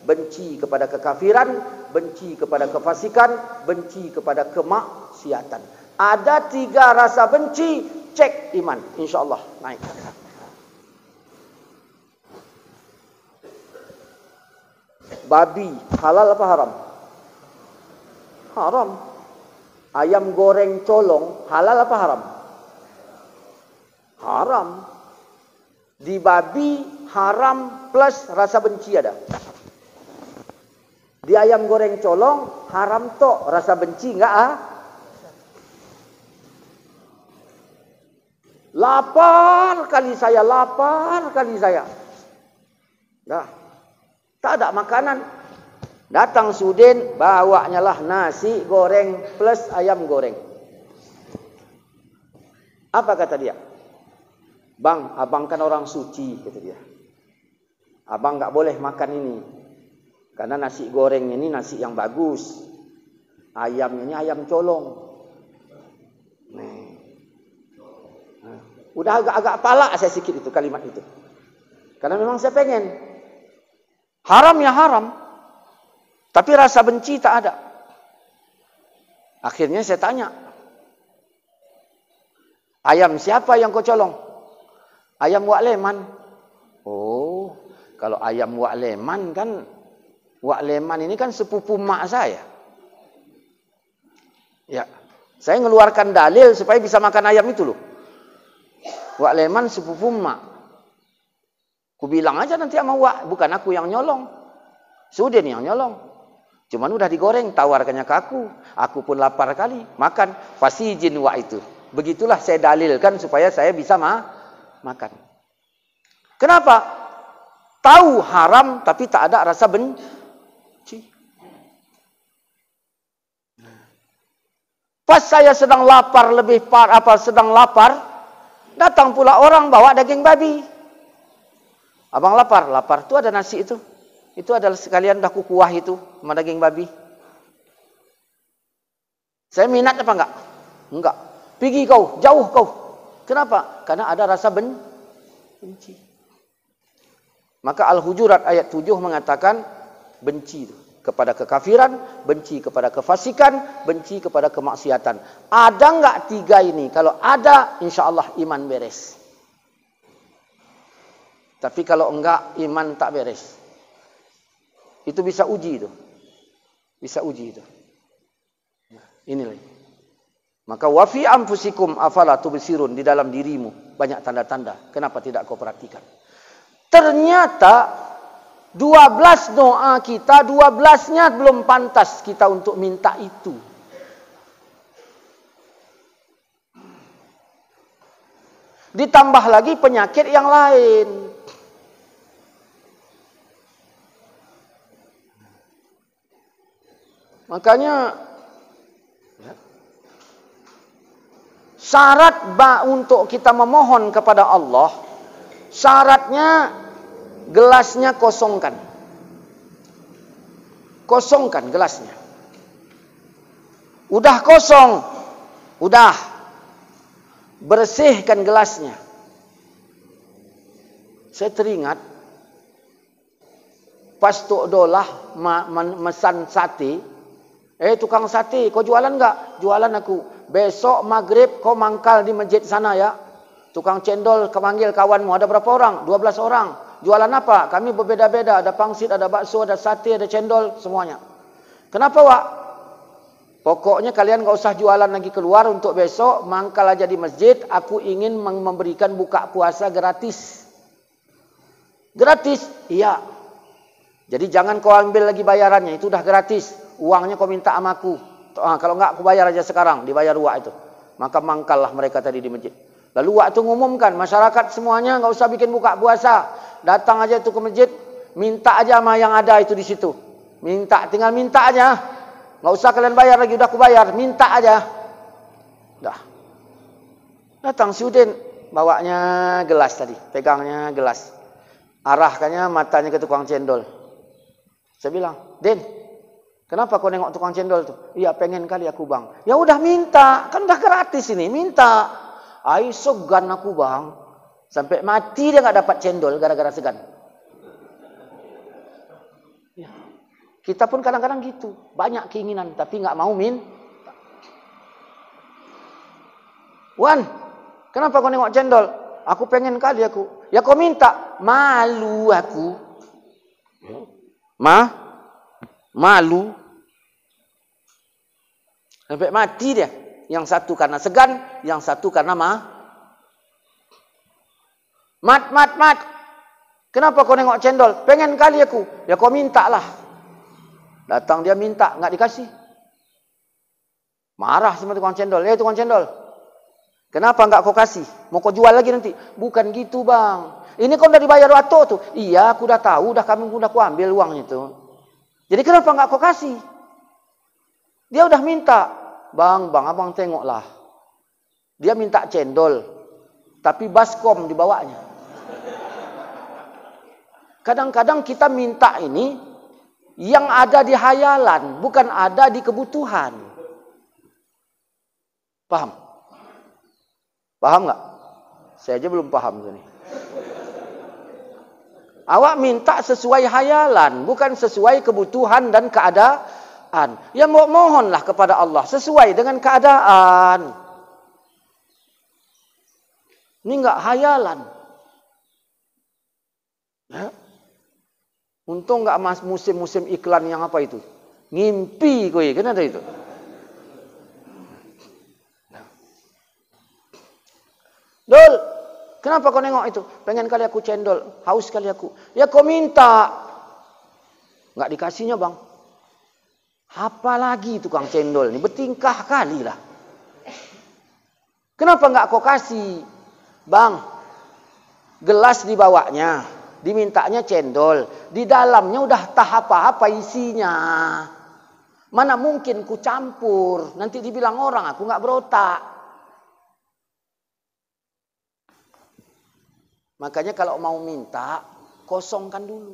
Benci kepada kekafiran, benci kepada kefasikan, benci kepada kemaksiatan. Ada tiga rasa benci, cek iman. InsyaAllah naik. Babi, halal apa haram? Haram. Ayam goreng colong, halal apa haram? Haram. Di babi, haram plus rasa benci ada. Di ayam goreng colong, haram tok, rasa benci enggak ah? Lapar kali saya. Dah. Tak ada makanan. Datang Sudin, bawanya lah nasi goreng plus ayam goreng. Apa kata dia? Bang, abang kan orang suci, kata dia. Abang nggak boleh makan ini. Karena nasi goreng ini nasi yang bagus. Ayam ini ayam colong. Udah agak-agak palak saya sikit itu kalimat itu. Karena memang saya pengen. Haram ya haram. Tapi rasa benci tak ada. Akhirnya saya tanya. Ayam siapa yang kau colong? Ayam Wak Leman. Oh, kalau ayam Wak Leman kan, Wak Leman ini kan sepupu mak saya. Ya, saya ngeluarkan dalil supaya bisa makan ayam itu loh. Wak Leman sepupu mak. Ku bilang aja nanti sama Wak, bukan aku yang nyolong. Sudah nih yang nyolong. Cuman udah digoreng, tawarkannya ke aku. Aku pun lapar kali, makan. Pasti izin Wak itu. Begitulah saya dalilkan supaya saya bisa makan. Kenapa? Tahu haram tapi tak ada rasa benci. Pas saya sedang lapar datang pula orang bawa daging babi. Abang lapar tu ada nasi itu. Itu adalah sekalian dah kuah itu sama daging babi. Saya minat apa enggak? Enggak. Pergi kau, jauh kau. Kenapa? Karena ada rasa benci. Maka Al-Hujurat ayat 7 mengatakan benci itu kepada kekafiran, benci kepada kefasikan, benci kepada kemaksiatan. Ada enggak tiga ini? Kalau ada, insya-Allah iman beres. Tapi kalau enggak, iman tak beres. Itu bisa uji itu. Bisa uji itu. Nah, inilah. Maka wa fi anfusikum afala tubsirun, di dalam dirimu banyak tanda-tanda. Kenapa tidak kau perhatikan? Ternyata 12 doa kita, 12-nya belum pantas kita untuk minta itu. Ditambah lagi penyakit yang lain. Makanya syarat untuk kita memohon kepada Allah, syaratnya gelasnya kosongkan. Kosongkan gelasnya. Udah kosong, udah bersihkan gelasnya. Saya teringat pas Tok Dolah mesan sate. Tukang sate, kau jualan enggak? Jualan aku. Besok maghrib kau mangkal di masjid sana ya. Tukang cendol kemanggil kawanmu. Ada berapa orang? 12 orang. Jualan apa? Kami berbeda-beda. Ada pangsit, ada bakso, ada sate, ada cendol. Semuanya. Kenapa Wak? Pokoknya kalian enggak usah jualan lagi keluar untuk besok. Mangkal aja di masjid. Aku ingin memberikan buka puasa gratis. Gratis? Iya. Jadi jangan kau ambil lagi bayarannya. Itu udah gratis. Uangnya kau minta sama aku. Kalau enggak aku bayar aja sekarang. Dibayar Wak itu. Maka mangkallah mereka tadi di masjid. Lalu Wak itu ngumumkan. Masyarakat semuanya enggak usah bikin buka puasa. Datang aja itu ke masjid. Minta aja sama yang ada itu di situ. Minta. Tinggal minta aja. Enggak usah kalian bayar lagi. Udah aku bayar. Minta aja. Dah. Datang si Udin. Bawanya gelas tadi. Pegangnya gelas. Arahkannya matanya ke tukang cendol. Saya bilang, Den, kenapa kau nengok tukang cendol tuh? Iya pengen kali aku bang. Ya udah minta. Kan udah gratis ini. Minta. Ai segan aku bang. Sampai mati dia gak dapat cendol gara-gara segan. Ya. Kita pun kadang-kadang gitu. Banyak keinginan tapi gak mau Wan, kenapa kau nengok cendol? Aku pengen kali aku. Ya kau minta. Malu aku. Malu. Sampai mati dia. Yang satu karena segan, yang satu karena Mat. Kenapa kau nengok cendol? Pengen kali aku. Ya kau minta lah. Datang dia minta, enggak dikasih. Marah sama tukang cendol. Tukang cendol. Kenapa enggak kau kasih? Mau kau jual lagi nanti? Bukan gitu bang. Ini kau udah dibayar waktu tuh. Iya, aku udah tahu. Kami udah aku ambil uangnya itu. Jadi kenapa enggak kau kasih? Dia udah minta. Bang, abang tengoklah. Dia minta cendol. Tapi baskom dibawanya. Kadang-kadang kita minta ini yang ada di hayalan. Bukan ada di kebutuhan. Paham? Paham enggak? Saya aja belum paham ini. Awak minta sesuai hayalan, bukan sesuai kebutuhan dan keadaan. Ya mohonlah kepada Allah sesuai dengan keadaan. Ini enggak hayalan. Ya. Untung enggak musim-musim iklan yang apa itu? Ngimpi koi, kan ada itu. Dol, kenapa kau nengok itu? Pengen kali aku cendol, haus kali aku. Ya kau minta. Enggak dikasihnya bang. Apa lagi tukang cendol ini? Bertingkah kali lah. Kenapa enggak kau kasih? Bang, gelas dibawanya, dimintanya cendol. Di dalamnya udah tahap apa isinya. Mana mungkin ku campur. Nanti dibilang orang aku enggak berotak. Makanya kalau mau minta, kosongkan dulu.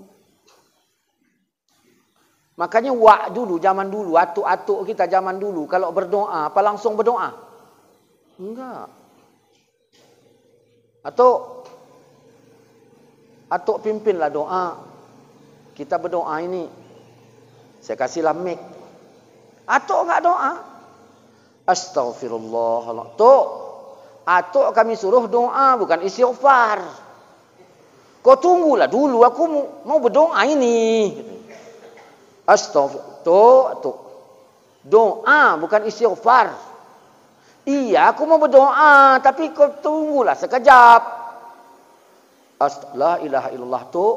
Makanya dulu, zaman dulu, atuk-atuk kita zaman dulu, kalau berdoa, apa langsung berdoa? Enggak. Atuk pimpinlah doa. Kita berdoa ini. Saya kasihlah mic. Atuk enggak doa. Astaghfirullah. Atuk kami suruh doa, bukan istighfar. Kau tunggulah dulu, aku mau berdoa ini. Astaghfirullah. Doa bukan istighfar. Iya, aku mau berdoa, tapi kau tunggulah sekejap. La ilaha illallah tuh.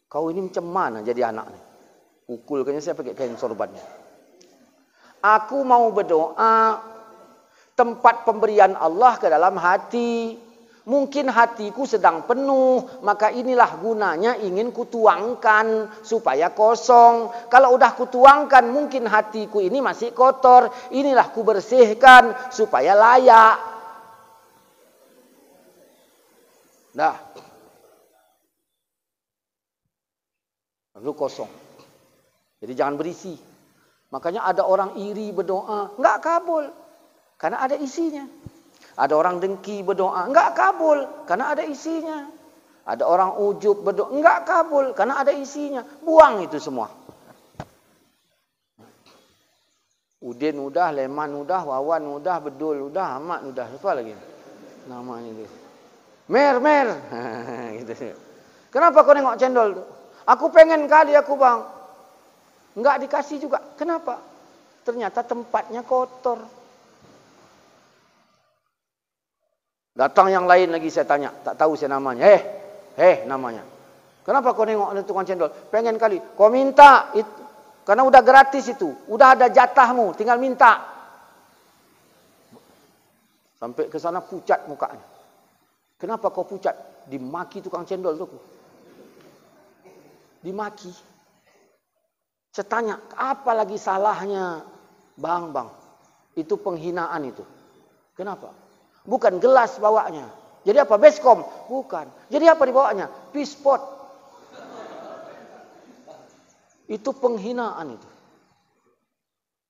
Kau ini macam mana jadi anak nih? Pukulkannya saya pakai kain sorbannya. Aku mau berdoa, tempat pemberian Allah ke dalam hati. Mungkin hatiku sedang penuh, maka inilah gunanya ingin kutuangkan supaya kosong. Kalau udah kutuangkan, mungkin hatiku ini masih kotor. Inilah kubersihkan supaya layak. Dah. Lalu kosong. Jadi jangan berisi. Makanya ada orang iri berdoa, enggak kabul. Karena ada isinya. Ada orang dengki berdoa, enggak kabul karena ada isinya. Ada orang ujub berdoa, enggak kabul karena ada isinya. Buang itu semua. Udin udah, Leman udah, Wawan udah, Bedul udah, Ahmad udah. Apa lagi namanya itu? Mer. Gitu. Kenapa kau nengok cendol tu? Aku pengen kali aku bang. Enggak dikasih juga. Kenapa? Ternyata tempatnya kotor. Datang yang lain lagi saya tanya, tak tahu saya namanya. Namanya. Kenapa kau nengok ada tukang cendol? Pengen kali. Kau minta itu, karena udah gratis itu, udah ada jatahmu, tinggal minta. Sampai ke sana pucat mukanya. Kenapa kau pucat? Dimaki tukang cendol tu. Dimaki. Saya tanya, apa lagi salahnya? Bang, itu penghinaan itu. Kenapa? Bukan gelas bawanya. Jadi apa? Beskom? Bukan. Jadi apa dibawanya? Pispot. Itu penghinaan itu.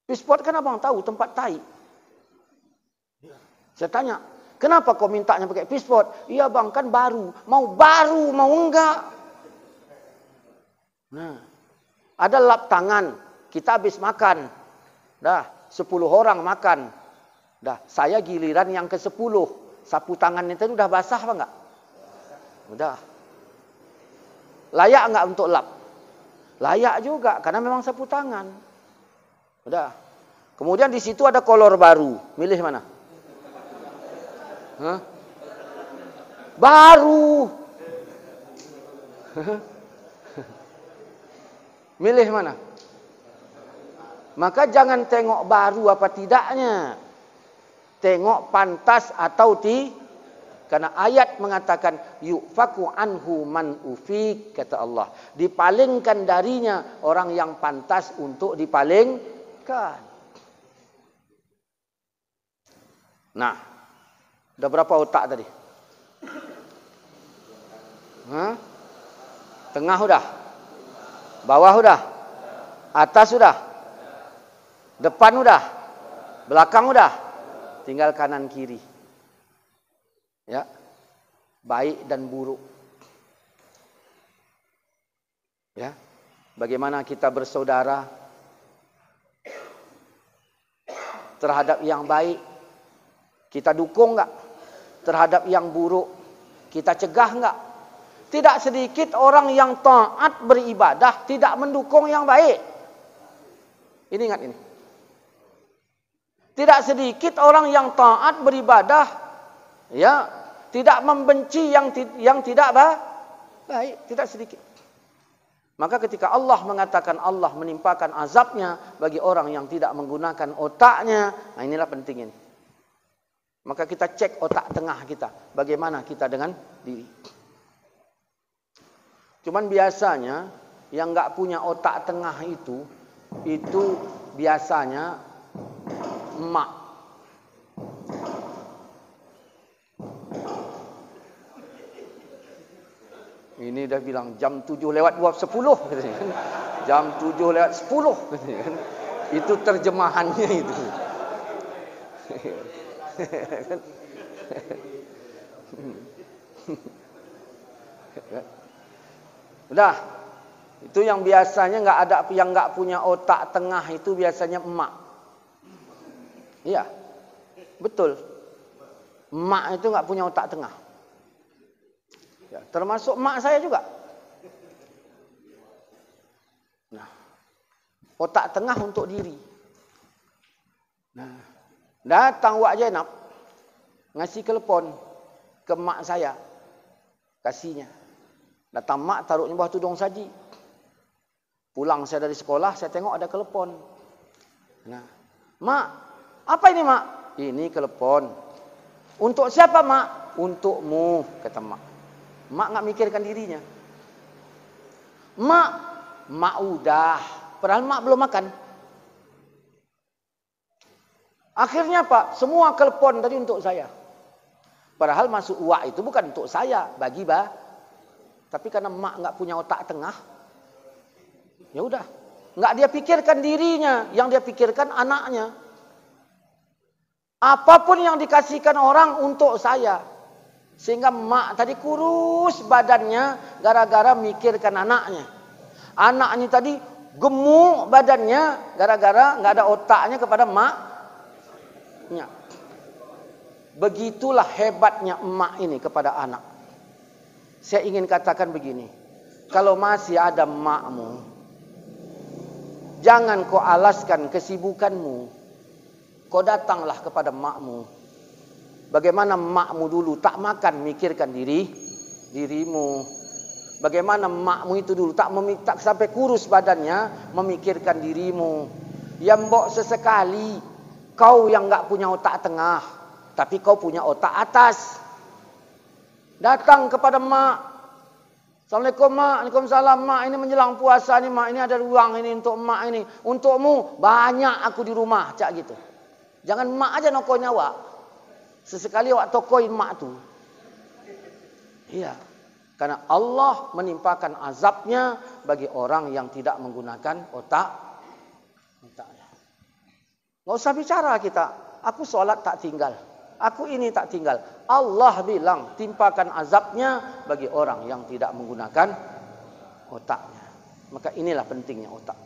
Pispot kan abang tahu tempat tai. Saya tanya, kenapa kau mintanya pakai pispot? Iya bang, kan baru. Mau baru, mau enggak. Nah, ada lap tangan. Kita habis makan. Dah, 10 orang makan. Dah, saya giliran yang ke-10. Sapu tangan itu udah basah apa enggak? Udah. Layak enggak untuk lap? Layak juga, karena memang sapu tangan. Udah. Kemudian di situ ada kolor baru. Milih mana? Hah? Baru. Milih mana? Maka jangan tengok baru apa tidaknya. Tengok pantas atau karena ayat mengatakan yufaku anhu man ufik, kata Allah. Dipalingkan darinya orang yang pantas untuk dipalingkan. Nah, udah berapa otak tadi? Hah? Tengah udah? Bawah udah? Atas udah? Depan udah? Belakang udah? Tinggal kanan kiri. Ya. Baik dan buruk. Ya. Bagaimana kita bersaudara terhadap yang baik? Kita dukung enggak? Terhadap yang buruk kita cegah enggak? Tidak sedikit orang yang taat beribadah tidak mendukung yang baik. Ini ingat ini. Tidak sedikit orang yang taat beribadah, ya, tidak membenci yang tidak baik, tidak sedikit. Maka ketika Allah mengatakan Allah menimpakan azabnya bagi orang yang tidak menggunakan otaknya, nah inilah penting ini. Maka kita cek otak tengah kita, bagaimana kita dengan diri. Cuman biasanya yang nggak punya otak tengah itu biasanya emak. Ini dah bilang jam 7 lewat 10. Jam 7 lewat 10. Itu terjemahannya itu. Udah. Itu yang biasanya yang nggak punya otak tengah itu biasanya emak. Iya, betul. Emak itu nggak punya otak tengah. Ya, termasuk emak saya juga. Nah, otak tengah untuk diri. Nah, datang Wak Zainab ngasih telepon ke emak saya, kasihnya. Datang emak taruhnya bawah tudung saji. Pulang saya dari sekolah, saya tengok ada telepon. Nah, mak, apa ini mak? ini telepon. Untuk siapa, Mak? Untukmu, kata Mak. Mak nggak mikirkan dirinya. Mak udah. Padahal Mak belum makan. Akhirnya Pak, semua telepon tadi untuk saya. Padahal masuk uak itu bukan untuk saya, bagi tapi karena Mak nggak punya otak tengah, ya udah, nggak dia pikirkan dirinya, yang dia pikirkan anaknya. Apapun yang dikasihkan orang untuk saya, sehingga Mak tadi kurus badannya gara-gara mikirkan anaknya. Anaknya tadi gemuk badannya gara-gara nggak ada otaknya kepada Mak. Begitulah hebatnya emak ini kepada anak. Saya ingin katakan begini, kalau masih ada emakmu, jangan kau alaskan kesibukanmu. Kau datanglah kepada emakmu. Bagaimana emakmu dulu tak makan mikirkan dirimu. Bagaimana emakmu itu dulu tak sampai kurus badannya memikirkan dirimu. Ya mbok sesekali kau yang enggak punya otak tengah, tapi kau punya otak atas. Datang kepada Mak. Assalamualaikum Mak, Waalaikumsalam Mak, ini menjelang puasa nih Mak, ini ada ruang ini untuk Mak ini. Untukmu banyak aku di rumah, cak gitu. Jangan Mak aja noko nyawa. Sesekali awak tokoin Mak tu. Iya. Karena Allah menimpakan azabnya bagi orang yang tidak menggunakan otaknya. Nggak usah bicara kita. Aku sholat tak tinggal. Aku ini tak tinggal. Allah bilang timpakan azabnya bagi orang yang tidak menggunakan otaknya. Maka inilah pentingnya otak.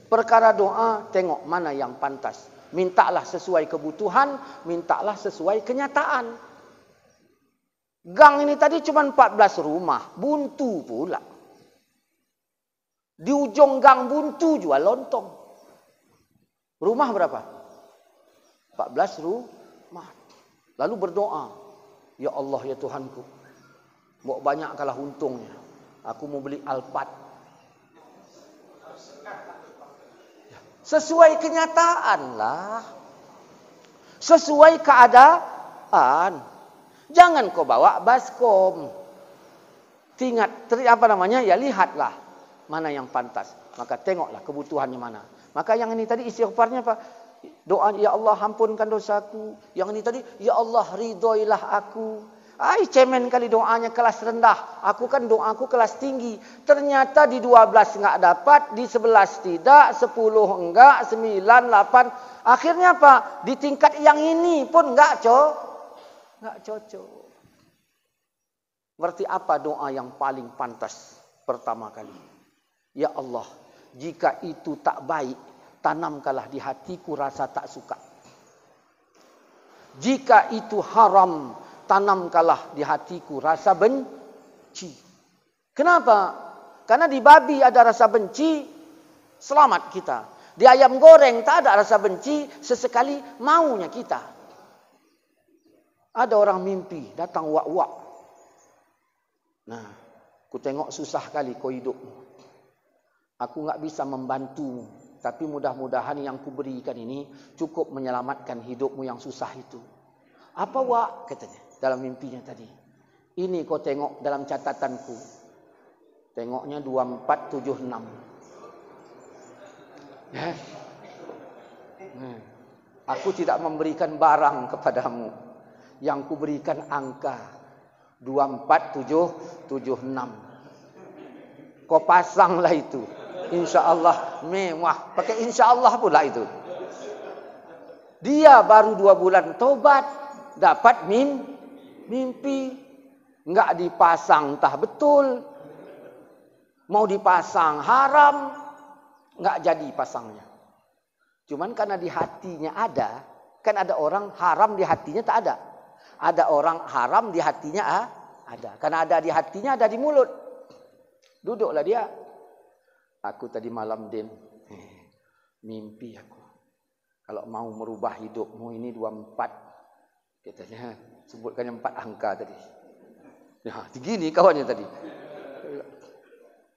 Perkara doa, tengok mana yang pantas. Mintalah sesuai kebutuhan, mintalah sesuai kenyataan. Gang ini tadi cuma 14 rumah, buntu pula. Di ujung gang buntu jual lontong. Rumah berapa? 14 rumah. Lalu berdoa, ya Allah ya Tuhanku, mau banyak kalah untungnya. Aku mau beli Alphard. Sesuai kenyataan lah. Sesuai keadaan. Jangan kau bawa baskom. Ya lihatlah mana yang pantas. Maka tengoklah kebutuhannya mana. Maka yang ini tadi istighfarnya apa? Doa, ya Allah ampunkan dosaku. Yang ini tadi, ya Allah ridhoilah aku. Cemen kali doanya kelas rendah. Aku kan doaku kelas tinggi. Ternyata di 12 enggak dapat, di 11 tidak, 10 enggak, 9, 8. Akhirnya apa? Di tingkat yang ini pun enggak cocok. Berarti apa doa yang paling pantas pertama kali? Ya Allah, jika itu tak baik, tanamkanlah di hatiku rasa tak suka. Jika itu haram, tanamkanlah di hatiku rasa benci. Kenapa? Karena di babi ada rasa benci, selamat kita. Di ayam goreng tak ada rasa benci, sesekali maunya kita. Ada orang mimpi, datang wak-wak. Nah, ku tengok susah kali kau hidupmu. Aku enggak bisa membantumu, tapi mudah-mudahan yang kuberikan ini cukup menyelamatkan hidupmu yang susah itu. Apa wak? Katanya dalam mimpinya tadi. Ini kau tengok dalam catatanku. Tengoknya 2476. Ya. Aku tidak memberikan barang kepadamu. Yang kuberikan angka 24776. Kau pasanglah itu. Insya Allah mewah. Pakai insya Allah pula itu. Dia baru 2 bulan tobat. Dapat mimpi. Enggak dipasang entah betul. Mau dipasang haram. Enggak jadi pasangnya. Cuman karena di hatinya ada. Kan ada orang haram di hatinya tak ada. Ada orang haram di hatinya ada. Karena ada di hatinya ada di mulut. Duduklah dia. Aku tadi malam Din, mimpi aku. Kalau mau merubah hidupmu ini 24. Katanya, sebutkan 4 angka tadi. Ya, begini kawannya tadi.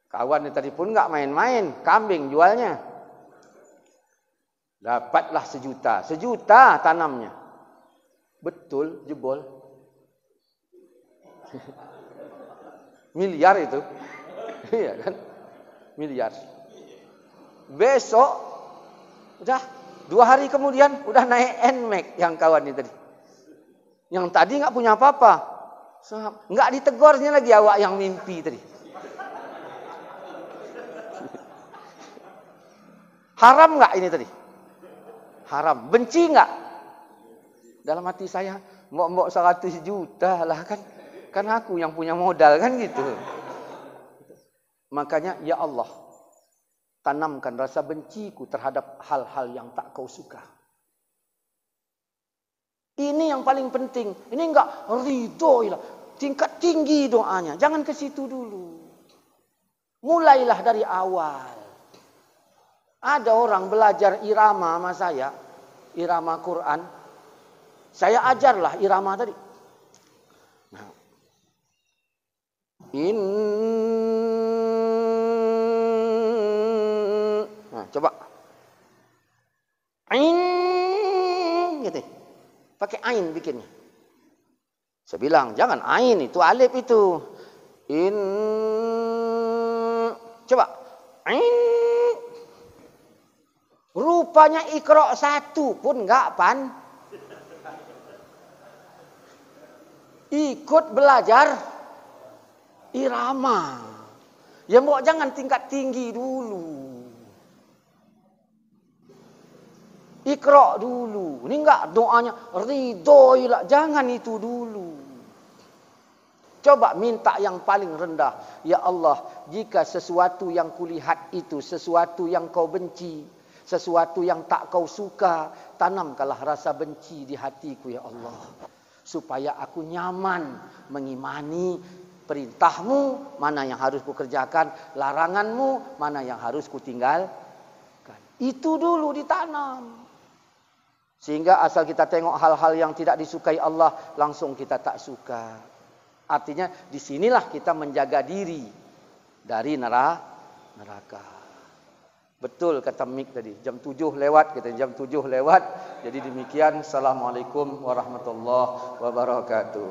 Kawannya tadi pun enggak main-main, kambing jualnya. Dapatlah 1 juta. 1 juta tanamnya. Betul, jebol. Miliar itu. Iya kan? Miliar. Besok, udah 2 hari kemudian, udah naik NMAX yang kawan ini tadi. Yang tadi nggak punya apa-apa. Nggak ditegurnya lagi awak yang mimpi tadi. Haram nggak ini tadi? Haram. Benci nggak? Dalam hati saya, mbok 100 juta lah kan. Kan aku yang punya modal kan gitu. Makanya ya Allah, tanamkan rasa benciku terhadap hal-hal yang tak kau suka. Ini yang paling penting. Ini enggak ridho, tingkat tinggi doanya. Jangan ke situ dulu. Mulailah dari awal. Ada orang belajar irama sama saya, irama Quran. Saya ajarlah irama tadi. Nah, nah, coba. Gitu. Pakai ain bikinnya. Saya bilang, jangan ain, itu alif itu. Coba. Rupanya Iqra 1 pun enggak pan. Ikut belajar irama. Ya mbok jangan tingkat tinggi dulu. Iqra dulu. Ini enggak doanya ridhoilah. Jangan itu dulu. Coba minta yang paling rendah. Ya Allah, jika sesuatu yang kulihat itu sesuatu yang kau benci, sesuatu yang tak kau suka, tanamkanlah rasa benci di hatiku ya Allah. Supaya aku nyaman mengimani perintahmu, mana yang harus kukerjakan, laranganmu, mana yang harus kutinggalkan. Itu dulu ditanam. Sehingga asal kita tengok hal-hal yang tidak disukai Allah, langsung kita tak suka. Artinya disinilah kita menjaga diri dari neraka. Betul kata Mik tadi, jam 7 lewat, kita jam 7 lewat. Jadi demikian, Assalamualaikum warahmatullahi wabarakatuh.